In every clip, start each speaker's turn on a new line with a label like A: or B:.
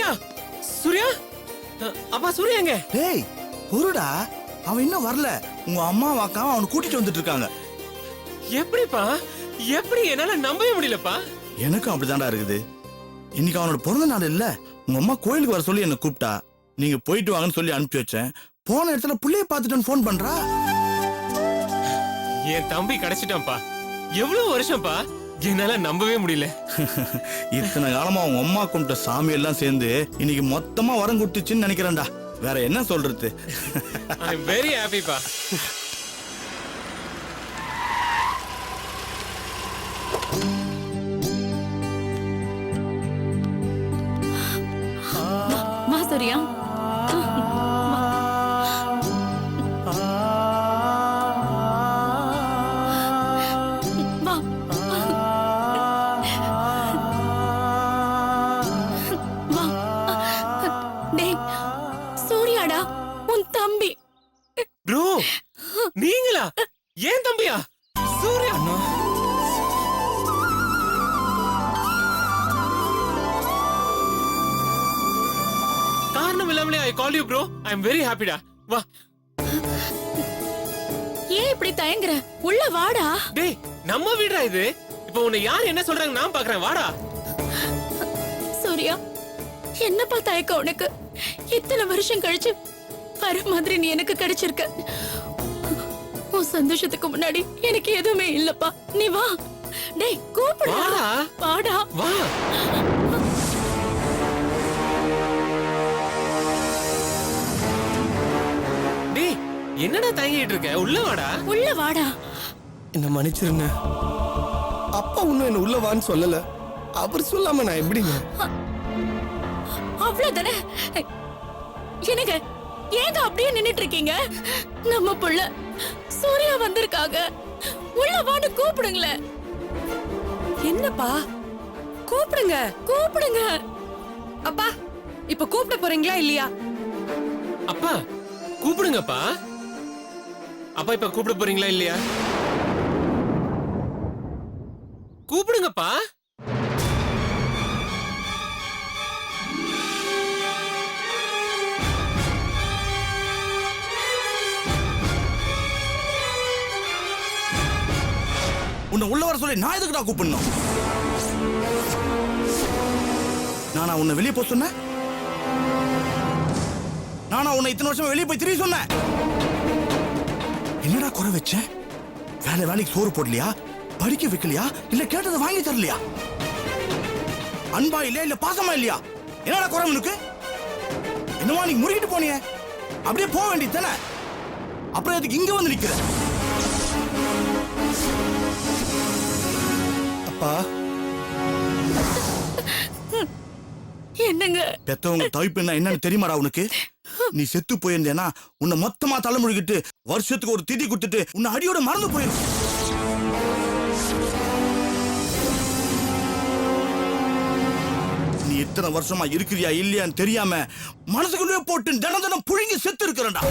A: சூர்யா சூர்யா அப்பா சூர்யா எங்க?
B: டேய் பொறுடா, அவன் இன்னும் வரல. உங்க அம்மா வாக்காம அவனை கூட்டிட்டு வந்துட்டு இருக்காங்க.
A: எப்படிப்பா? எப்படி? என்னால நம்பவே முடியலப்பா.
B: எனக்கும் அப்படிதான்டா இருக்குது. இன்னைக்கு அவனோட பிறந்த நாள் இல்ல. உங்க அம்மா கோயிலுக்கு வர சொல்லி என்ன கூப்பிட்டா. நீங்க போயிட்டு வாங்கன்னு சொல்லி அனுப்பி வச்சேன். போன இடத்துல புள்ளைய பாத்துட்டு போன் பண்றா.
A: என் தம்பி கிடைச்சிட்டான்ப்பா. எவ்வளவு வருஷம்ப்பா, என்னால நம்பவே முடியல.
B: இத்தனை காலமா உங்க அம்மா கும்பிட்ட சாமி எல்லாம் சேர்ந்து இன்னைக்கு மொத்தமா வரம் கொடுத்துச்சுன்னு நினைக்கிறேன்டா. வேற என்ன சொல்றது?
A: ஐ அம் வெரி ஹாப்பிப்பா.
C: சூர்யா சூர்யாடா உன் தம்பி.
A: ப்ரோ நீங்களா? ஏன் தம்பியா? சூர்யா காரணம் இல்லாமலே I call you bro. I am very ஹாப்பிடா. வா.
C: ஏன் இப்படி தயங்குற? உள்ள வாடா.
A: டேய் நம்ம வீடா இது. இப்போ உன்னை யார் என்ன சொல்றாங்க நான் பாக்குறேன். வாடா.
C: சூர்யா என்னப்பா தயக்கம் உனக்கு? இத்தனை வருஷம் கழிச்சு வர மாதிரி நீ எனக்கு கிடைச்சிருக்க. உன் சந்தோஷத்துக்கு முன்னாடி எனக்கு எதுவுமே இல்லப்பா. நீ வா. டேய் கூப்பிடு.
A: வாடா.
C: வாடா.
A: வா. டேய் என்னடா தயங்கிட்டு இருக்க? உள்ள வாடா.
C: உள்ள வாடா.
D: என்ன மன்னிச்சிருங்க. அப்பா இன்னும் என்ன உள்ள வான்னு சொல்லல. அவர் சொல்லாம நான் எப்படிங்க?
C: அவ்வளவுதானே? எனக்கு ஏங்க அப்படியே நின்னுட்டு இருக்கீங்க? நம்ம புள்ள சூர்யா வந்திருக்காங்க. உள்ள வான்னு கூப்பிடுங்களேன்.
E: என்னப்பா கூப்பிடுங்க.
C: கூப்பிடுங்க.
E: அப்பா இப்ப கூப்பிட போறீங்களா இல்லையா?
A: அப்பா கூப்பிடுங்கப்பா. அப்பா இப்ப கூப்பிட போறீங்களா இல்லையா? கூப்பிடுங்கப்பா.
B: உன்னை உள்ள வர சொல்லி நான் எதுக்குடா கூப்பிடணும்? நானா உன்னை வெளியே போக சொன்னேன்? நானா உன்னை இத்தனை வருஷம் வெளியே போய் திரிய சொன்னேன்? என்னடா குறை வச்சேன்? வேலைக்கு சோறு போடலையா? படிக்க வைக்கலையா? இல்ல கேட்டதை வாங்கி தரலையா? அன்பா இல்லையா? இல்ல பாசமா இல்லையா? என்னடா குறை உனக்கு? என்னவா நீ முறிக்கிட்டு போனிய? அப்படியே போக வேண்டியது தானே? அப்புறம் அதுக்கு இங்க வந்து நிக்கிற?
D: அப்பா
C: என்னங்க?
B: பெத்தவங்க தவிப்புன்னா என்னன்னு தெரியுமாடா உனக்கு? நீ செத்து போயிருந்தேனா உன்னை மொத்தமா தலைமுழுகிட்டு வருஷத்துக்கு ஒரு திதி கொடுத்துட்டு உன்னை அடியோட மறந்து போயிருக்கும். நீ இத்தனை வருஷமா இருக்கிறியா இல்லையான்னு தெரியாம மனசுக்குள்ளே போட்டு தினம் தினம் புழுங்கி செத்து இருக்கிறண்டா.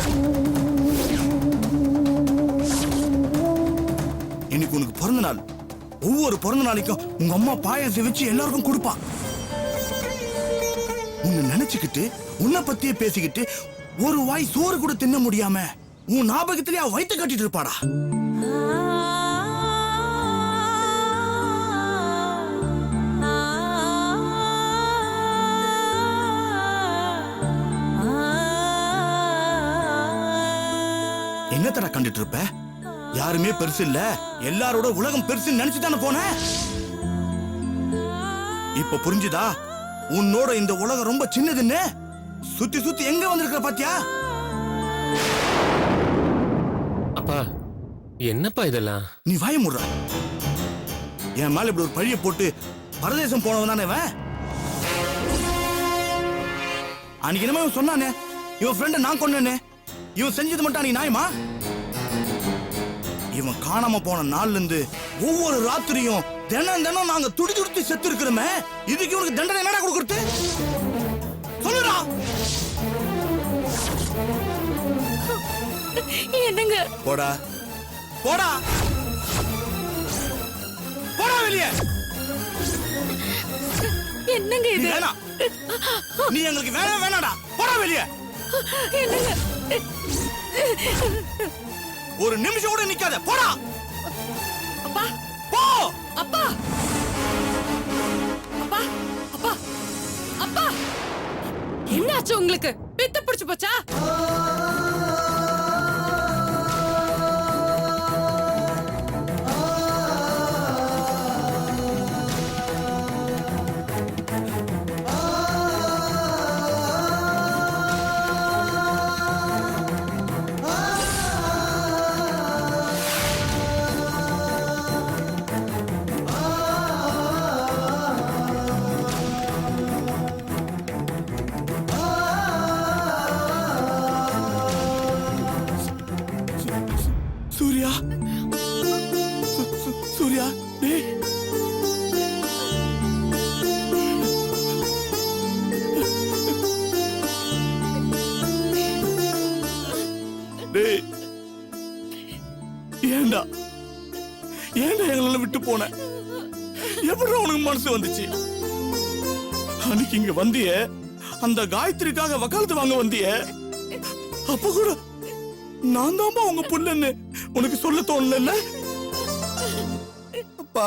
B: இன்னைக்கு உனக்கு பிறந்த நாள். ஒவ்வொரு பிறந்த நாளைக்கும் உங்க அம்மா பாயாசம் வச்சு எல்லாருக்கும் கொடுப்பா. உன்னை நினைச்சுக்கிட்டு உன்னை பத்தியே பேசிக்கிட்டு ஒரு வாய் சோறு கூட தின்ன முடியாம உன் ஞாபகத்திலே வயிற்று கட்டிட்டு இருப்பாடா. என்னத்தடா கண்டுட்டு இருப்ப? யாருமே பெருசு இல்ல, எல்லாரோட உலகம் பெருசு நினைச்சுதானே போன. இப்ப புரிஞ்சுதா உன்னோட இந்த உலகம் ரொம்ப சின்னதுன்னு? சுத்தி சுத்தி எங்க வந்திருக்கிற பாத்தியா?
A: அப்பா என்னப்பா இதெல்லாம்?
B: நீ வாய முடுற. என் மேல இப்படி ஒரு பழிய போட்டு பரதேசம் போனவன் தானே இவன். அன்னைக்கு என்னமோ இவன் சொன்னானே, இவன் ஃப்ரெண்ட நான் கொன்னேன்னு. இவன் செஞ்சது மட்டும் நீ நியாயமா? இவன் காணாம போன நாள்ல இருந்து ஒவ்வொரு ராத்திரியும் தினம் தினம் நாங்க துடி துடித்து செத்து இருக்கிறோமே. இதுக்கு இவனுக்கு தண்டனை என்னடா கொடுக்கறது? சொல்லுடா.
C: என்னங்க?
B: போடா போடா போடா வெளியே.
C: என்னங்க
B: நீ
C: இது
B: வேணாம். நீ எங்களுக்கு வேணாடா. போடா வெளியே.
C: என்னங்க
B: ஒரு நிமிஷம் கூட நிக்காத. போடா.
E: அப்பா
B: போ.
E: அப்பா அப்பா அப்பா அப்பா என்னாச்சு உங்களுக்கு? பித்த பிடிச்சு போச்சா?
B: சூர்யா. சூர்யா. டேய். டேய். ஏண்டா எங்களை விட்டு போன? எப்படி உனக்கு மனசு வந்துச்சு? அன்னைக்கு இங்க வந்தியே, அந்த காயத்ரிக்காக வக்காலத்து வாங்க வந்தியே, அப்ப கூட நான் தான்பா உங்க புள்ளன்னு உனக்கு சொல்ல தோணல.
D: அப்பா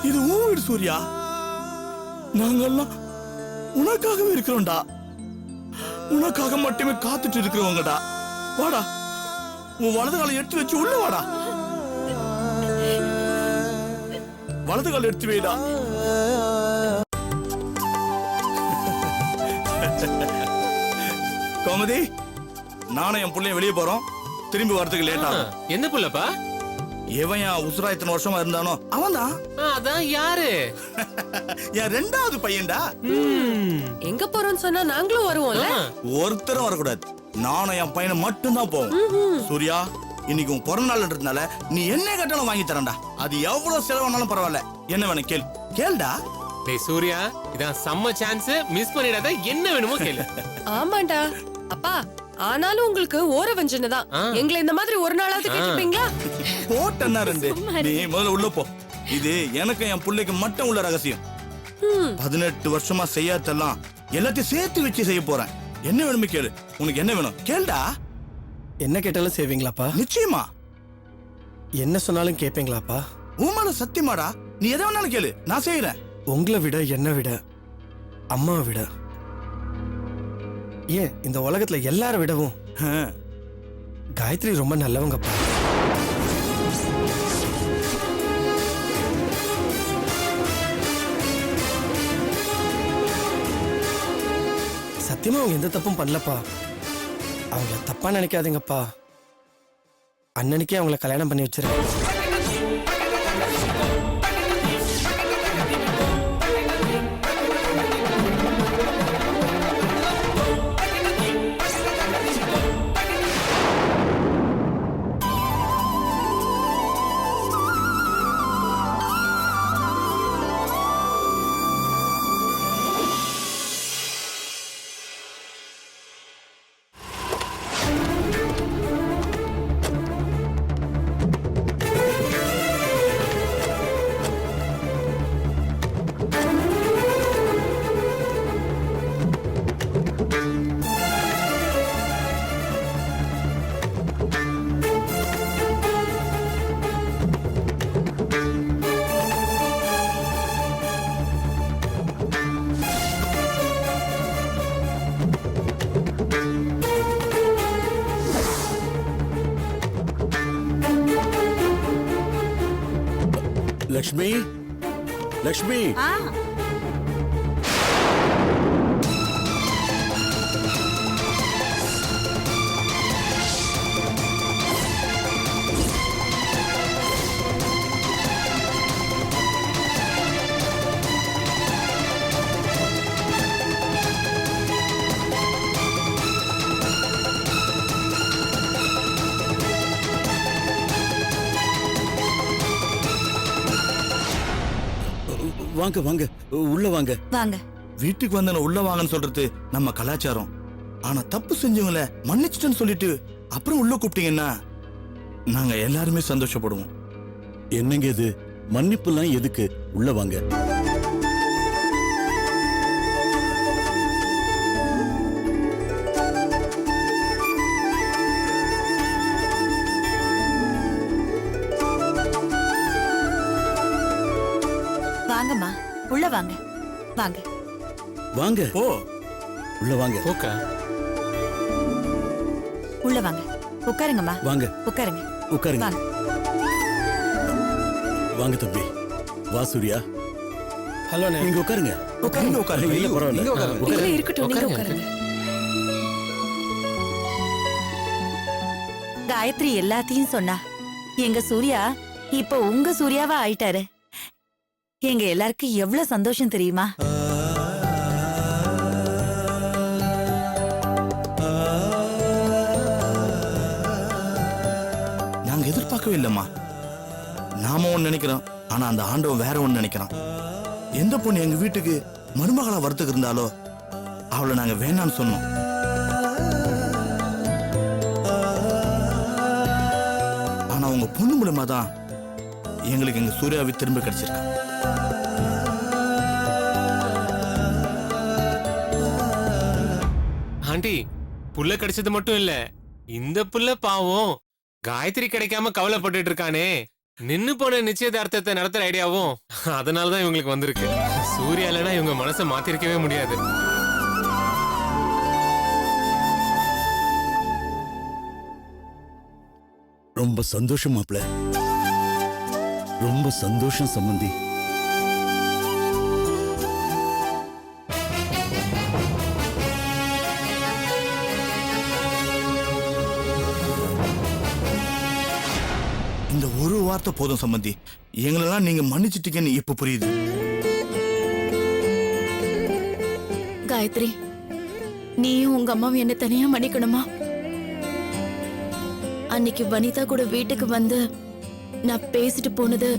B: இது உன் வீடு சூர்யா. நாங்கெல்லாம் உனக்காகவே இருக்கிறோம்டா. உனக்காக மட்டுமே காத்துட்டு இருக்கிறவங்கடா. வாடா, உன் வலது காலை எடுத்து வச்சு உள்ள வாடா. வலது காலை எடுத்து வைடா. கோமதி, நானும் என் பிள்ளைய வெளியே போறோம். திரும்பி வரதுக்கு லேட் ஆகும்.
A: எந்த புள்ளப்பா?
B: எவன் என் உசுரா இத்தனை வருஷமா இருந்தானோ அவன்தான்.
A: அதான் யாரு?
B: என் ரெண்டாவது பையன்டா.
E: எங்க போறோம்னு சொன்னா நாங்களும் வருவோம்ல.
B: ஒருத்தரும் வரக்கூடாது. நானும் என் பையனை மட்டும்தான் போவோம். சூர்யா, இன்னைக்கு உன் பிறந்த நாள்ன்றதுனால நீ என்ன கேட்டாலும் வாங்கி தரேன்டா. அது எவ்வளவு செலவானாலும் பரவாயில்ல. என்ன வேணும் கேளுடா.
A: டேய் சூர்யா, இதான் செம்ம சான்ஸ். மிஸ் பண்ணிடாத. என்ன வேணுமோ கேளு.
E: ஆமாண்டா அப்பா. ஆனாலும் உங்களுக்கு ஓர வஞ்சனை தான். எங்களை இந்த மாதிரி ஒரு நாளாவது கேட்டுப்பீங்களா?
B: போட்டா ரெண்டு. நீ முதல்ல உள்ள போ. இது எனக்கு என் பிள்ளைக்கு மட்டும் உள்ள ரகசியம். 18 வருஷமா செய்யாதெல்லாம் எல்லாத்தையும் சேர்த்து வச்சு செய்ய போறேன். என்ன வேணுமே கேளு. உனக்கு என்ன வேணும் கேளுடா.
D: என்ன கேட்டாலும் செய்வீங்களாப்பா?
B: நிச்சயமா.
D: என்ன சொன்னாலும் கேட்பீங்களாப்பா?
B: உமால சத்தியமாடா. நீ எதை வேணாலும் கேளு, நான் செய்யறேன்.
D: உங்களை விட, என்னை விட, அம்மாவை விட, ஏன் இந்த உலகத்துல எல்லார விடவும் காயத்ரி ரொம்ப நல்லவங்கப்பா. சத்தியமா அவங்க எந்த தப்பும் பண்ணலப்பா. அவங்கள தப்பா நினைக்காதீங்கப்பா. அண்ணனுக்கே அவங்கள கல்யாணம் பண்ணி வச்சிருக்கேன்.
F: லக்ஷ்மி, லக்ஷ்மி. வாங்க வாங்க உள்ள வாங்க.
G: வாங்க.
B: வீட்டுக்கு வந்தன உள்ள வாங்கன்னு சொல்றது நம்ம கலாச்சாரம். ஆனா தப்பு செஞ்சவங்கள மன்னிச்சிட்டேன்னு சொல்லிட்டு அப்புறம் உள்ள கூப்பிட்டீங்கன்னா நாங்க எல்லாருமே சந்தோஷப்படுவோம்.
F: என்னங்க இது? மன்னிப்புலாம் எதுக்கு? உள்ள வாங்க.
G: வாங்கம்மா, உள்ள வாங்க. வாங்க.
F: வாங்க
B: ஓ
F: உள்ள வாங்க.
A: ஓகே.
G: உள்ள வாங்க. உட்காருங்கம்மா.
F: வாங்க
G: உட்காருங்க.
F: உட்காருங்க.
G: வாங்க.
F: வாங்க தம்பி. வா சூர்யா,
D: ஹலோ அண்ணே.
F: நீங்க உட்காருங்க.
B: உட்காருங்க உட்காருங்க.
F: இல்ல பரவாயில்ல.
D: நீங்க உட்காருங்க.
E: இல்ல
F: உட்காருங்க.
E: இருக்கட்டும், நீங்க உட்காருங்க.
G: காயத்ரி எல்லாத்தையும் சொன்னா. எங்க சூர்யா இப்ப உங்க சூர்யாவா ஆயிட்டாரு. எங்க எல்லாருக்கும் எவ்வளவு சந்தோஷம் தெரியுமா?
B: நாங்க எதிர்பார்க்கவே இல்லம்மா. நாம ஒண்ணு நினைக்கிறோம், ஆனா அந்த ஆண்டவன் வேற ஒண்ணு நினைக்கிறான். எந்த பொண்ணு எங்க வீட்டுக்கு மருமகளா வரத்துக்கு இருந்தாலோ அவளை நாங்க வேணான்னு சொன்னோம். ஆனா உங்க பொண்ணு மூலமா தான் எங்களுக்கு எங்க சூர்யாவை திரும்ப கிடைச்சிருக்கு.
A: ஆண்டி, புள்ள கிடைச்சது மட்டும் இல்ல, இந்த புள்ள பாவம் காயத்ரி கிடைக்காம கவலைப்பட்டுட்டு இருக்கானே. நின்னு போன நிச்சயதார்த்தத்தை நடத்துற ஐடியாவும் அதனாலதான் இவங்களுக்கு வந்திருக்கு. சூர்யா இல்லைன்னா இவங்க மனசை மாத்திருக்கவே முடியாது.
F: ரொம்ப சந்தோஷம் மாப்ள. ரொம்ப சந்தோஷம் சம்பந்தி.
B: இந்த ஒரு வார்த்தை போதும் சம்பந்தி. எங்களெல்லாம் நீங்க மன்னிச்சிட்டீங்கன்னு இப்ப புரியுது.
C: காயத்ரி, நீயும் உங்க அம்மாவும் என்ன தனியா மன்னிக்கணுமா? அன்னைக்கு வனிதா கூட வீட்டுக்கு வந்து நான் பேசிட்டு போனது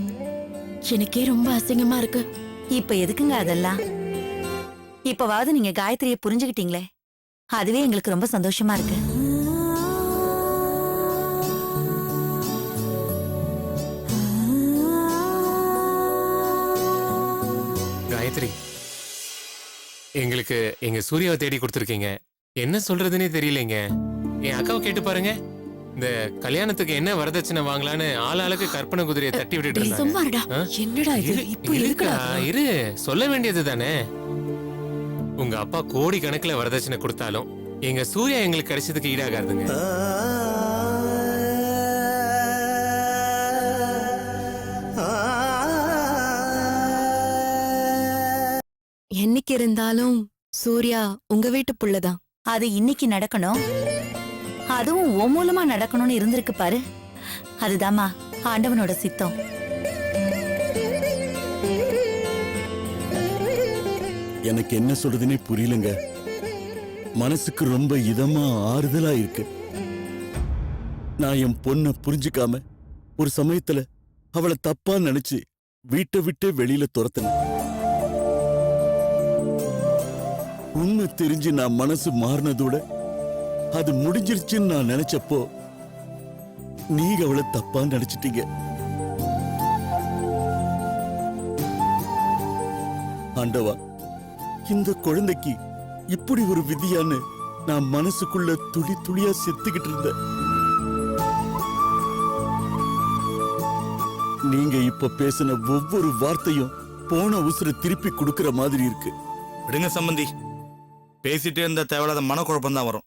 C: எனக்கே ரொம்ப அசிங்கமா இருக்கு.
G: இப்ப எதுக்குங்க அதெல்லாம்? இப்பவாவது நீங்க காயத்ரிய புரிஞ்சுக்கிட்டீங்களே, அதுவே எங்களுக்கு ரொம்ப சந்தோஷமா இருக்கு.
A: காயத்ரி, எங்களுக்கு எங்க சூர்யாவை தேடி கொடுத்துருக்கீங்க. என்ன சொல்றதுன்னே தெரியலைங்க. என் அக்காவை கேட்டு பாருங்க. இந்த கல்யாணத்துக்கு என்ன வரதட்சணை வாங்கலான்னு ஆளாளுக்கு கற்பனை குதிரையை தட்டி விட்டுட்டு
C: டேய், சும்மா இருடா.
A: இருந்தாங்க.
E: என்னடா இது?
A: இரு,
E: இப்போ
A: இருக்கா,
E: எதுக்குடா அதெல்லாம்?
A: இரு, சொல்ல வேண்டியது தானே. உங்க அப்பா கோடி கணக்குல வரதட்சணை கொடுத்தாலும் எங்க சூர்யா எங்களுக்கு கிடைச்சதுக்கு ஈடாகாதுங்க.
E: என்னைக்கு இருந்தாலும் சூர்யா உங்க வீட்டு புள்ளதான்.
G: அது இன்னைக்கு நடக்கணும், அதுவும் உன் மூலமா நடக்கணும்னு இருந்திருக்கு பாரு. அதுதாம்மா ஆண்டவனோட சித்தம்.
F: எனக்கு என்ன சொல்றதுன்னே புரியலங்க. மனசுக்கு ரொம்ப இதமா ஆறுதலா இருக்கு. நான் என் பொண்ண புரிஞ்சுக்காம ஒரு சமயத்துல அவளை தப்பா நினைச்சு வீட்டை விட்டு வெளியில துரத்தினேன். உண்மை தெரிஞ்சு நான் மனசு மாறினதோட அது முடிஞ்சிருச்சுன்னு நான் நினைச்சப்போ நீங்க அவளை தப்பா நினைச்சிட்டீங்க. ஆண்டவா, இந்த குழந்தைக்கு இப்படி ஒரு விதியான்னு நான் மனசுக்குள்ள துளி துளியா செத்துக்கிட்டு இருந்தேன். நீங்க இப்ப பேசின ஒவ்வொரு வார்த்தையும் போன உசுரை திருப்பி கொடுக்கிற மாதிரி இருக்கு.
B: விடுங்க சம்பந்தி, பேசிட்டே இருந்த தேவையில்லாத மனக்குழப்பம் தான் வரும்.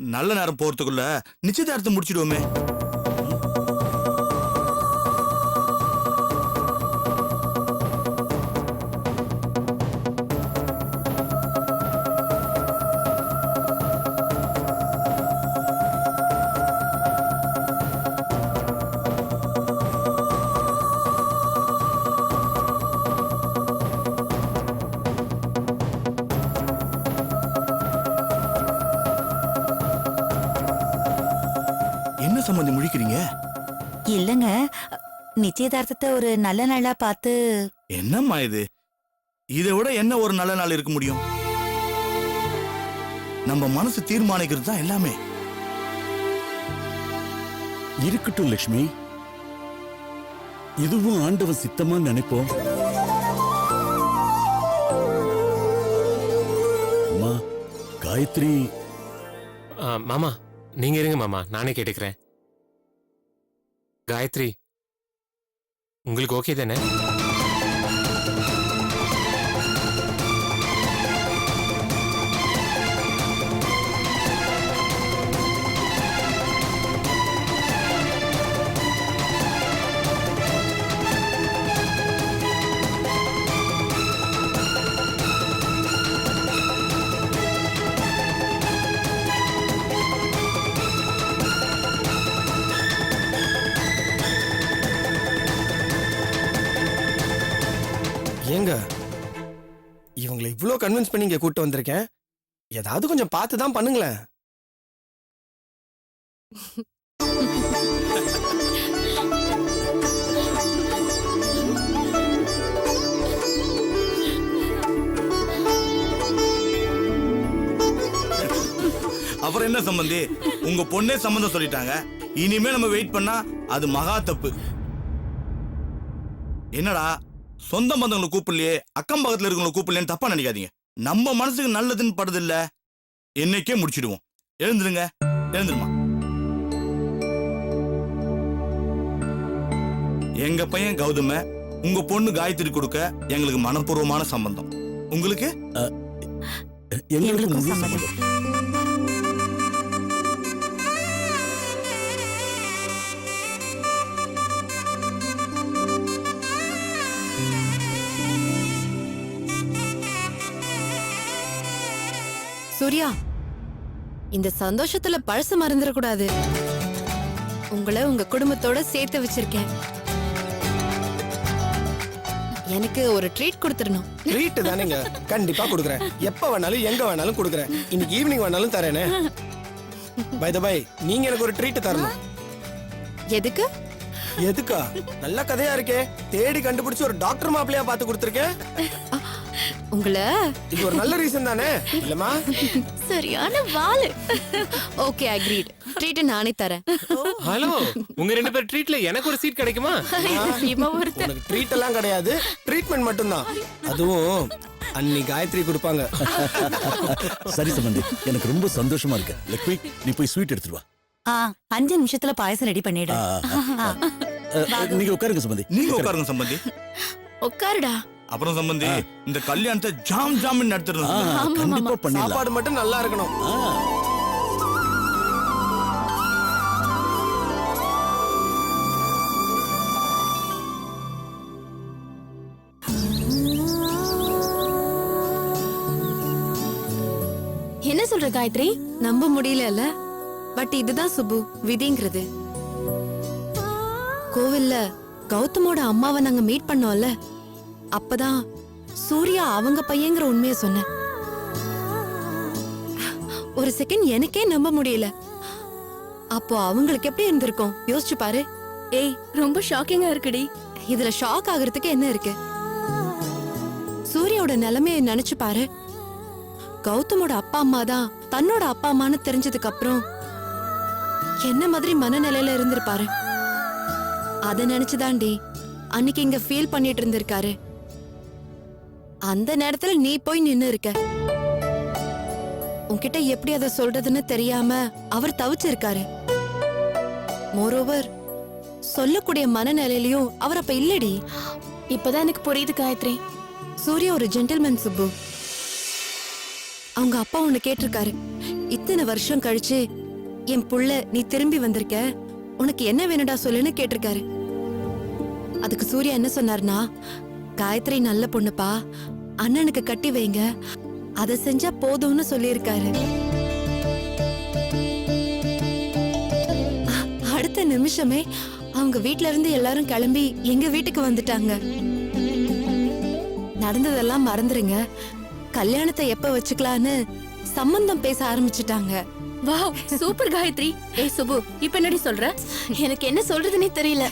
B: நல்ல நேரம் போறதுக்குள்ள நிச்சயதார்த்தம் முடிச்சிடுவோமே. என்ன சம்பந்தி முழிக்கிறீங்க?
G: இல்லங்க, நிச்சயதார்த்தத்தை ஒரு நல்ல நாளா பார்த்து.
B: என்னம்மா இது? இதை விட என்ன ஒரு நல்ல நாள் இருக்க முடியும்? நம்ம மனசு தீர்மானிக்கிறது தான் எல்லாமே.
F: இருக்கட்டும் லட்சுமி, இதுவும் ஆண்டவன் சித்தமா நினைப்போம். அம்மா, காயத்ரி.
A: மாமா நீங்க இருங்க மாமா, நானே கேட்டுக்கிறேன். காயத்ரி, உங்களுக்கு ஓகே தானே?
D: ஏங்க இவங்களை இவ்ளோ கன்வின்ஸ் பண்ணி இங்க கூட்டு வந்திருக்கேன். ஏதாவது கொஞ்சம் பார்த்து தான் பண்ணுங்களேன்.
B: அப்புறம் என்ன சம்பந்தி, உங்க பொண்ணே சம்மந்தம் சொல்லிட்டாங்க. இனிமே நம்ம வெயிட் பண்ணா அது மகா தப்பு. என்னடா சொந்த பந்தங்களை கூப்பிடலையே, அக்கம் பக்கத்துல இருக்கவங்களை கூப்பிடலன்னு தப்பா நினைக்காதீங்க. நம்ம மனசுக்கு நல்லதுன்னு படுது இல்ல, என்னைக்கே முடிச்சிடுவோம். எழுந்துருங்க, எழுந்துருமா. எங்க பையன் கௌதம உங்க பொண்ணு காயத்ரி கொடுக்க எங்களுக்கு மனப்பூர்வமான சம்பந்தம். உங்களுக்கு
F: எங்களுக்கும் முழு
G: சம்மதம்.
F: சம்மதம்.
E: சூர்யா, இந்த சந்தோஷத்துல பழசு மறந்துடக்கூடாது. உங்களை உங்க குடும்பத்தோட சேர்த்து வச்சிருக்கேன். எனக்கு ஒரு ட்ரீட் கொடுத்துடணும்.
D: ட்ரீட் தானேங்க, கண்டிப்பா கொடுக்குறேன். எப்ப வேணாலும் எங்க வேணாலும் கொடுக்குறேன். இன்னைக்கு ஈவினிங் வேணாலும் தரேனே. பை த பை, நீங்க எனக்கு ஒரு ட்ரீட் தரணும்.
E: எதுக்கு?
D: எதுக்கா? நல்ல கதையா இருக்கே. தேடி கண்டுபிடிச்சு ஒரு டாக்டர் மாப்பிளையா பார்த்து கொடுத்துருக்கேன்.
E: உங்களை
D: இது ஒரு நல்ல ரீசன் தானே இல்லம்மா?
C: சரியான வாளு.
E: Okay, agreed. ட்ரீட் நானே தரேன்.
A: ஹலோ, உங்க 2 பேர் ட்ரீட்ல எனக்கு ஒரு சீட் கிடைக்குமா?
C: இவன் ஒருத்தன்.
D: உனக்கு ட்ரீட் எல்லாம் கிடையாது, ட்ரீட்மெண்ட் மட்டும்தான். அதுவும் அன்னி காயத்ரி கொடுப்பாங்க.
F: சரி சம்பந்தி, எனக்கு ரொம்ப சந்தோஷமா இருக்கு. லக்ஷ்மி, நீ போய் ஸ்வீட் எடுத்துட்டு வா.
G: 5 நிமிஷத்துல பாயசம் ரெடி பண்ணிடு.
F: நீங்க உட்காருங்க சம்பந்தி.
B: நீங்க உட்காருங்க சம்பந்தி.
C: உட்காருடா.
B: அப்புறம் சம்பந்தி, இந்த கல்யாணத்தை ஜாம் ஜாம் நடத்துறோம்.
F: கண்டிப்பா பண்ணிடலாம்.
D: சாப்பாடு மட்டும் நல்லா இருக்கணும்.
C: என்ன சொல்ற காயத்ரி?
E: நம்ப முடியல, பட் இதுதான் சுப்பு, விதிங்கிறது. கோவில்ல கௌதமோட அம்மாவை நாங்க மீட் பண்ணோம்ல, அப்பதான் சூர்யா அவங்க பையங்கிற உண்மையை சொன்னேன். ஒரு செகண்ட் எனக்கே நம்ப முடியல. அப்போ அவங்களுக்கு எப்படி இருந்திருக்கும் யோசிச்சு பாரு.
C: ஏய், ரொம்ப ஷாக்கிங்கா இருக்குடி.
E: இதுல ஷாக் ஆகுறதுக்கு என்ன இருக்கு? சூர்யாவோட நிலைமையை நினைச்சு பாரு. கௌதமோட அப்பா அம்மா தான் தன்னோட அப்பா அம்மான்னு தெரிஞ்சதுக்கு அப்புறம் என்ன மாதிரி மனநிலையில இருந்திருப்பாரு. அத நினைச்சுதாண்டி அன்னைக்கு இங்க ஃபீல் பண்ணிட்டு இருந்திருக்காரு. அந்த நேரத்துல நீ போய் நின்னு இருக்க. உன்கிட்ட எப்படி அதை சொல்றதுன்னு தெரியாம அவர் தவிச்சிருக்காரு. மோரோவர் சொல்லக்கூடிய மனநிலையிலயும் அவர் அப்ப இல்லடி.
C: இப்பதான் எனக்கு புரியுது காயத்ரி.
E: சூர்யா ஒரு ஜென்டில்மேன் சுப்பு. அவங்க அப்பா ஒண்ணு கேட்டிருக்காரு. இத்தனை வருஷம் கழிச்சு என் புள்ள நீ திரும்பி வந்திருக்க, உனக்கு என்ன வேணுடா சொல்லுன்னு கேட்டிருக்காரு. அதுக்கு சூர்யா என்ன சொன்னார்னா, காயத்ரி நல்ல பொண்ணுப்பா, அண்ணனுக்கு கட்டி வைங்க, அதை செஞ்சா போதும்னு சொல்லியிருக்காரு. அடுத்த நிமிஷமே அவங்க வீட்ல இருந்து எல்லாரும் கிளம்பி எங்க வீட்டுக்கு வந்துட்டாங்க. நடந்ததெல்லாம் மறந்துருங்க, கல்யாணத்தை எப்ப வச்சுக்கலான்னு சம்பந்தம் பேச ஆரம்பிச்சுட்டாங்க.
C: Wow super Gayathri. ஏய் சுபு இப்ப என்னடி சொல்ற?
E: எனக்கு என்ன சொல்றதுனே தெரியல.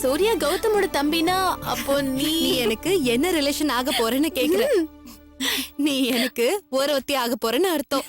E: சூர்யா கௌதமோட தம்பினா அப்போ நீ எனக்கு என்ன ரிலேஷன் ஆக போறேன்னு கேக்குற? நீ எனக்கு ஒருத்தி ஆக போறேன்னு அர்த்தம்.